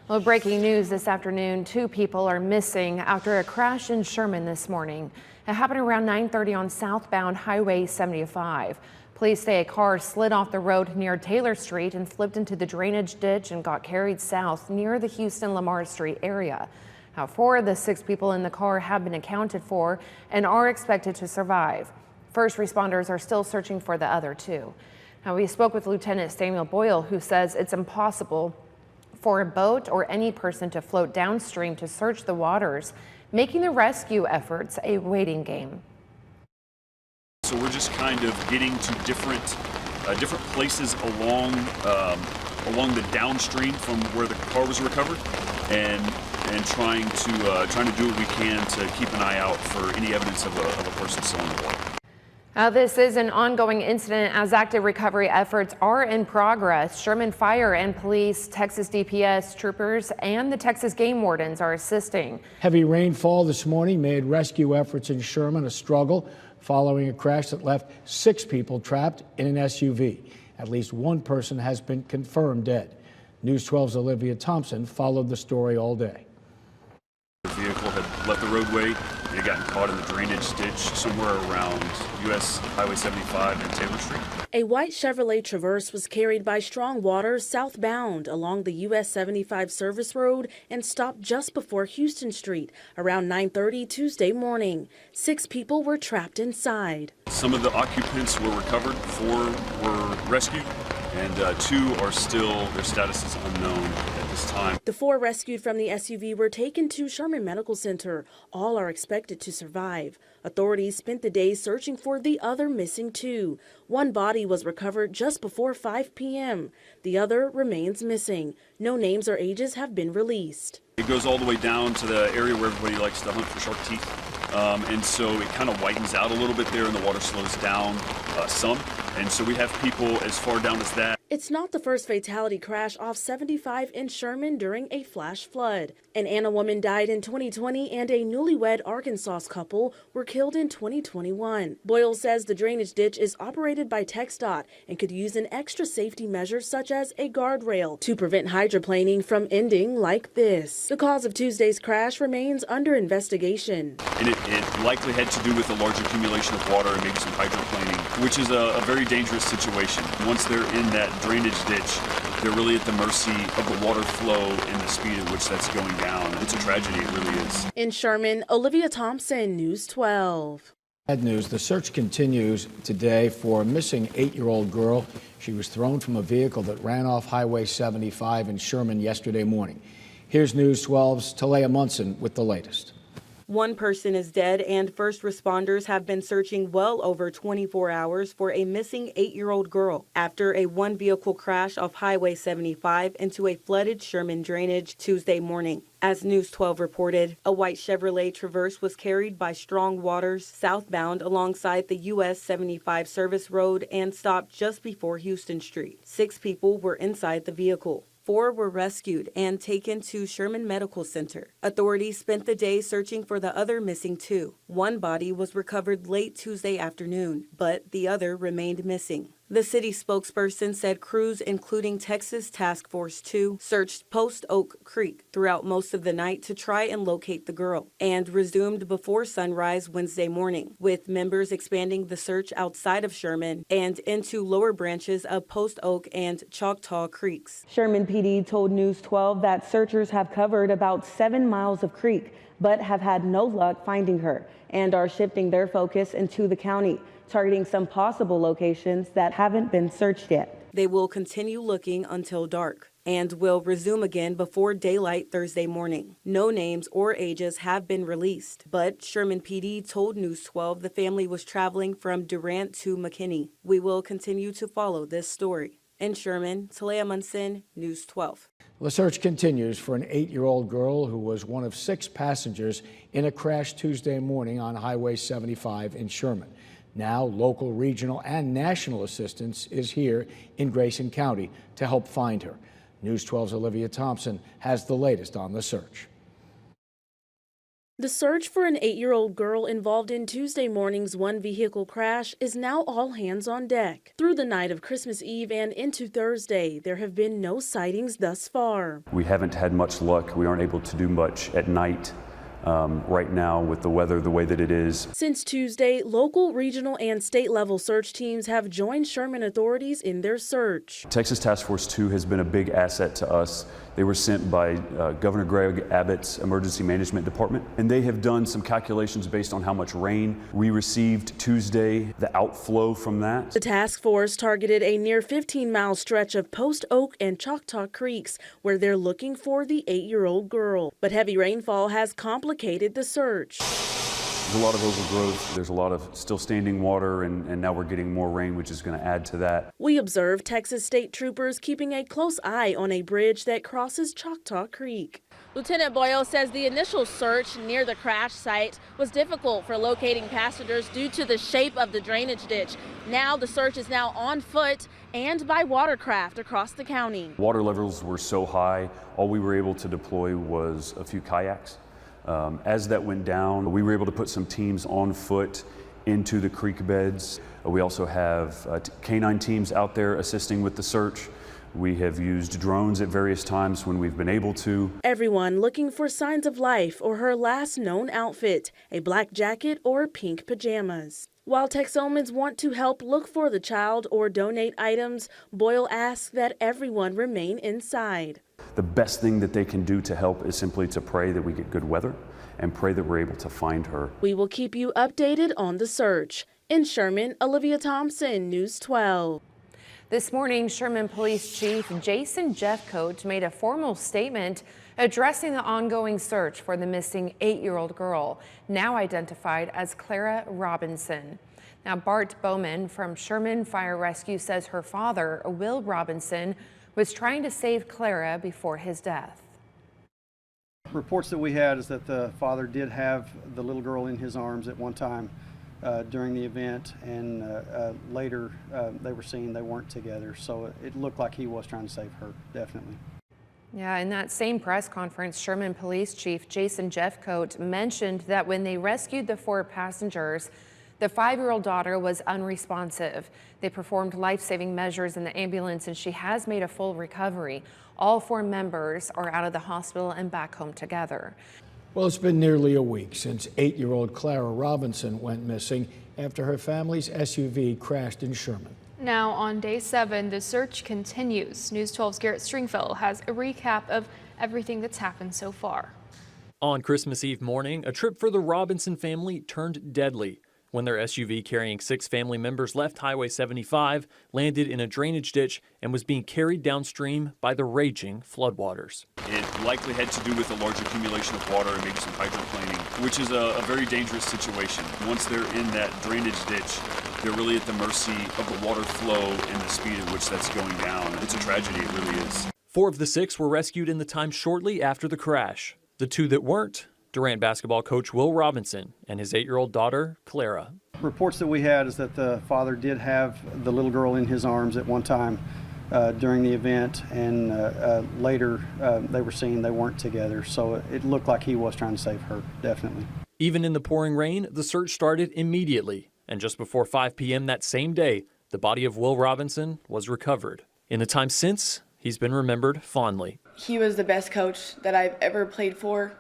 Well, breaking news this afternoon, 2 people are missing after a crash in Sherman this morning. It happened around 9:30 on southbound Highway 75. Police say a car slid off the road near Taylor Street and flipped into the drainage ditch and got carried south near the Houston-Lamar Street area. Now, 4 of the 6 people in the car have been accounted for and are expected to survive. First responders are still searching for the other 2. Now, we spoke with Lieutenant Samuel Boyle, who says it's impossible for a boat or any person to float downstream to search the waters, making the rescue efforts a waiting game. So we're just kind of getting to different places along the downstream from where the car was recovered, and trying to do what we can to keep an eye out for any evidence of a person still in the water. This is an ongoing incident as active recovery efforts are in progress. Sherman Fire and Police, Texas DPS troopers, and the Texas Game Wardens are assisting. Heavy rainfall this morning made rescue efforts in Sherman a struggle following a crash that left 6 people trapped in an SUV. At least 1 person has been confirmed dead. News 12's Olivia Thompson followed the story all day. The vehicle had left the roadway. It had gotten caught in the drainage ditch somewhere around US Highway 75 and Taylor Street. A white Chevrolet Traverse was carried by strong waters southbound along the US 75 service road and stopped just before Houston Street around 9:30 Tuesday morning. 6 people were trapped inside. Some of the occupants were recovered, 4 were rescued, and 2 are still, their status is unknown at this time. The 4 rescued from the SUV were taken to Sherman Medical Center. All are expected to survive. Authorities spent the day searching for the other missing 2. 1 body was recovered just before 5 p.m. The other remains missing. No names or ages have been released. It goes all the way down to the area where everybody likes to hunt for shark teeth. And so it kind of widens out a little bit there and the water slows down some. And so we have people as far down as that. It's not the first fatality crash off 75 in Sherman during a flash flood. An Anna woman died in 2020 and a newlywed Arkansas couple were killed in 2021. Boyle says the drainage ditch is operated by TxDOT and could use an extra safety measure such as a guardrail to prevent hydroplaning from ending like this. The cause of Tuesday's crash remains under investigation. And it likely had to do with a large accumulation of water and maybe some hydroplaning, which is a very dangerous situation. Once they're in that drainage ditch, they're really at the mercy of the water flow and the speed at which that's going down. It's a tragedy, it really is. In Sherman, Olivia Thompson, News 12. Bad news, the search continues today for a missing 8-year-old girl. She was thrown from a vehicle that ran off Highway 75 in Sherman yesterday morning. Here's News 12's Talia Munson with the latest. 1 person is dead, and first responders have been searching well over 24 hours for a missing 8-year-old girl after a 1-vehicle crash off Highway 75 into a flooded Sherman drainage Tuesday morning. As News 12 reported, a white Chevrolet Traverse was carried by strong waters southbound alongside the US 75 service road and stopped just before Houston Street. 6 people were inside the vehicle. 4 were rescued and taken to Sherman Medical Center. Authorities spent the day searching for the other missing 2. 1 body was recovered late Tuesday afternoon, but the other remained missing. The city spokesperson said crews, including Texas Task Force 2, searched Post Oak Creek throughout most of the night to try and locate the girl, and resumed before sunrise Wednesday morning, with members expanding the search outside of Sherman and into lower branches of Post Oak and Choctaw Creeks. Sherman PD told News 12 that searchers have covered about 7 miles of creek, but have had no luck finding her, and are shifting their focus into the county, targeting some possible locations that haven't been searched yet. They will continue looking until dark and will resume again before daylight Thursday morning. No names or ages have been released, but Sherman PD told News 12 the family was traveling from Durant to McKinney. We will continue to follow this story. In Sherman, Talia Munson, News 12. The search continues for an 8-year-old girl who was one of 6 passengers in a crash Tuesday morning on Highway 75 in Sherman. Now, local, regional, and national assistance is here in Grayson County to help find her. News 12's Olivia Thompson has the latest on the search. The search for an 8-year-old girl involved in Tuesday morning's one-vehicle crash is now all hands on deck. Through the night of Christmas Eve and into Thursday, there have been no sightings thus far. We haven't had much luck. We aren't able to do much at night right now with the weather the way that it is. Since Tuesday, local, regional, and state-level search teams have joined Sherman authorities in their search. Texas Task Force 2 has been a big asset to us. They were sent by Governor Greg Abbott's Emergency Management Department, and they have done some calculations based on how much rain we received Tuesday, the outflow from that. The task force targeted a near 15-mile stretch of Post Oak and Choctaw Creeks, where they're looking for the 8-year-old girl. But heavy rainfall has complicated the search. There's a lot of overgrowth, there's a lot of still standing water, and now we're getting more rain, which is going to add to that. We observed Texas state troopers keeping a close eye on a bridge that crosses Choctaw Creek. Lieutenant Boyle says the initial search near the crash site was difficult for locating passengers due to the shape of the drainage ditch. Now the search is now on foot and by watercraft across the county. Water levels were so high, all we were able to deploy was a few kayaks. As that went down, we were able to put some teams on foot into the creek beds. We also have K-9 teams out there assisting with the search. We have used drones at various times when we've been able to. Everyone looking for signs of life or her last known outfit, a black jacket or pink pajamas. While Texomans want to help look for the child or donate items, Boyle asks that everyone remain inside. The best thing that they can do to help is simply to pray that we get good weather and pray that we're able to find her. We will keep you updated on the search. In Sherman, Olivia Thompson, News 12. This morning, Sherman Police Chief Jason Jeffcoat made a formal statement addressing the ongoing search for the missing 8-year-old girl, now identified as Clara Robinson. Now, Bart Bowman from Sherman Fire Rescue says her father, Will Robinson, was trying to save Clara before his death. Reports that we had is that the father did have the little girl in his arms at one time during the event, and later they were seen they weren't together. So it looked like he was trying to save her, definitely. Yeah, in that same press conference, Sherman Police Chief Jason Jeffcoat mentioned that when they rescued the 4 passengers, the 5-year-old daughter was unresponsive. They performed life-saving measures in the ambulance, and she has made a full recovery. All 4 members are out of the hospital and back home together. Well, it's been nearly a week since 8-year-old Clara Robinson went missing after her family's SUV crashed in Sherman. Now on day 7, the search continues. News 12's Garrett Stringfellow has a recap of everything that's happened so far. On Christmas Eve morning, a trip for the Robinson family turned deadly when their SUV carrying 6 family members left Highway 75, landed in a drainage ditch, and was being carried downstream by the raging floodwaters. It likely had to do with a large accumulation of water and maybe some hydroplaning, which is a very dangerous situation. Once they're in that drainage ditch, they're really at the mercy of the water flow and the speed at which that's going down. It's a tragedy, it really is. 4 of the 6 were rescued in the time shortly after the crash. The 2 that weren't, Durant basketball coach Will Robinson and his 8-year-old daughter, Clara. Reports that we had is that the father did have the little girl in his arms at one time during the event, and later they were seen they weren't together. So it looked like he was trying to save her, definitely. Even in the pouring rain, the search started immediately, and just before 5 p.m. that same day, the body of Will Robinson was recovered. In the time since, he's been remembered fondly. He was the best coach that I've ever played for.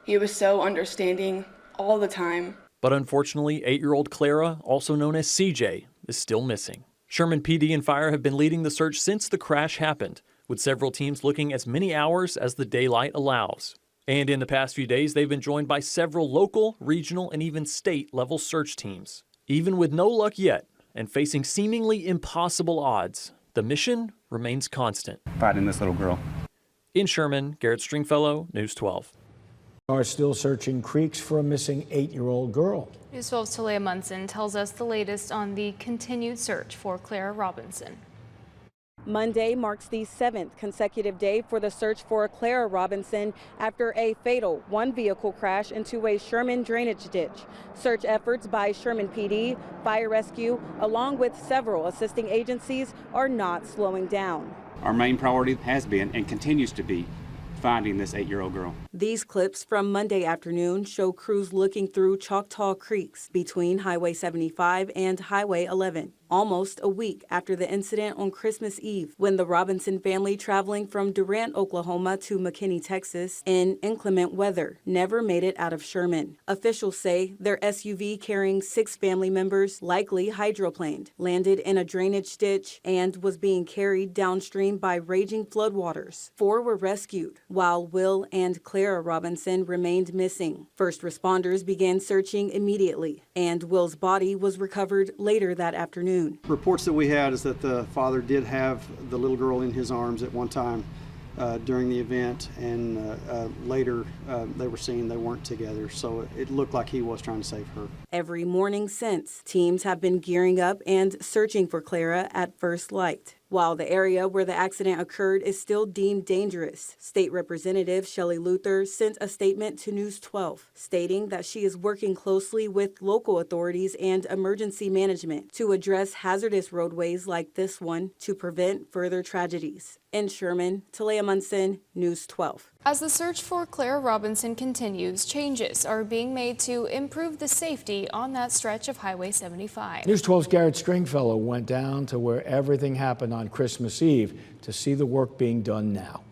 He was so understanding all the time. But unfortunately, 8-year-old Clara, also known as CJ, is still missing. Sherman PD and Fire have been leading the search since the crash happened, with several teams looking as many hours as the daylight allows. And in the past few days, they've been joined by several local, regional, and even state-level search teams. Even with no luck yet, and facing seemingly impossible odds, the mission remains constant. Finding this little girl. In Sherman, Garrett Stringfellow, News 12. Are still searching creeks for a missing 8-year-old girl. News 12's Talia Munson tells us the latest on the continued search for Clara Robinson. Monday marks the 7th consecutive day for the search for Clara Robinson after a fatal one-vehicle crash into a Sherman drainage ditch. Search efforts by Sherman PD, Fire Rescue, along with several assisting agencies, are not slowing down. Our main priority has been and continues to be finding this 8-year-old girl. These clips from Monday afternoon show crews looking through Choctaw Creeks between Highway 75 and Highway 11, almost a week after the incident on Christmas Eve, when the Robinson family traveling from Durant, Oklahoma to McKinney, Texas, in inclement weather never made it out of Sherman. Officials say their SUV carrying 6 family members, likely hydroplaned, landed in a drainage ditch and was being carried downstream by raging floodwaters. 4 were rescued, while Will and Clara Robinson remained missing. First responders began searching immediately, and Will's body was recovered later that afternoon. Reports that we had is that the father did have the little girl in his arms at one time during the event, and later they were seen they weren't together, so it looked like he was trying to save her. Every morning since, teams have been gearing up and searching for Clara at first light. While the area where the accident occurred is still deemed dangerous, State Representative Shelley Luther sent a statement to News 12 stating that she is working closely with local authorities and emergency management to address hazardous roadways like this one to prevent further tragedies. In Sherman, Talia Munson, News 12. As the search for Clara Robinson continues, changes are being made to improve the safety on that stretch of Highway 75. News 12's Garrett Stringfellow went down to where everything happened on Christmas Eve to see the work being done now.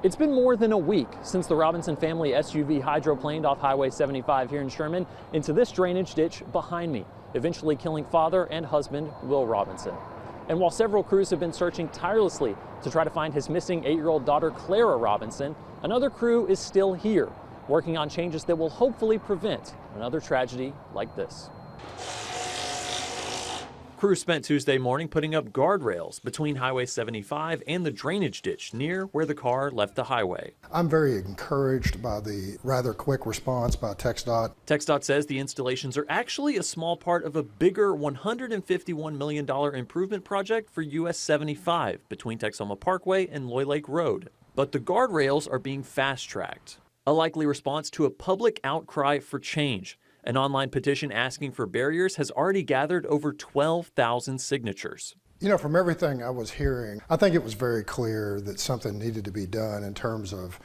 It's been more than a week since the Robinson family SUV hydroplaned off Highway 75 here in Sherman into this drainage ditch behind me, eventually killing father and husband Will Robinson. And while several crews have been searching tirelessly to try to find his missing 8-year-old daughter Clara Robinson, another crew is still here, working on changes that will hopefully prevent another tragedy like this. Crews spent Tuesday morning putting up guardrails between Highway 75 and the drainage ditch near where the car left the highway. I'm very encouraged by the rather quick response by TxDOT. TxDOT says the installations are actually a small part of a bigger $151 million improvement project for US 75 between Texoma Parkway and Loy Lake Road. But the guardrails are being fast-tracked, a likely response to a public outcry for change. An online petition asking for barriers has already gathered over 12,000 signatures. You know, from everything I was hearing, I think it was very clear that something needed to be done in terms of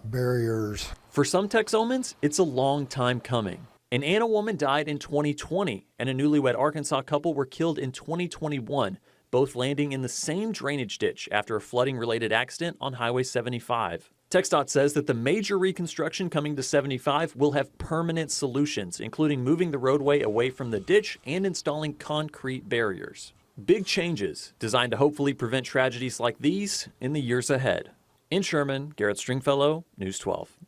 barriers. For some Texomans, it's a long time coming. An Anna woman died in 2020, and a newlywed Arkansas couple were killed in 2021, both landing in the same drainage ditch after a flooding-related accident on Highway 75. TxDOT says that the major reconstruction coming to 75 will have permanent solutions, including moving the roadway away from the ditch and installing concrete barriers. Big changes designed to hopefully prevent tragedies like these in the years ahead. In Sherman, Garrett Stringfellow, News 12.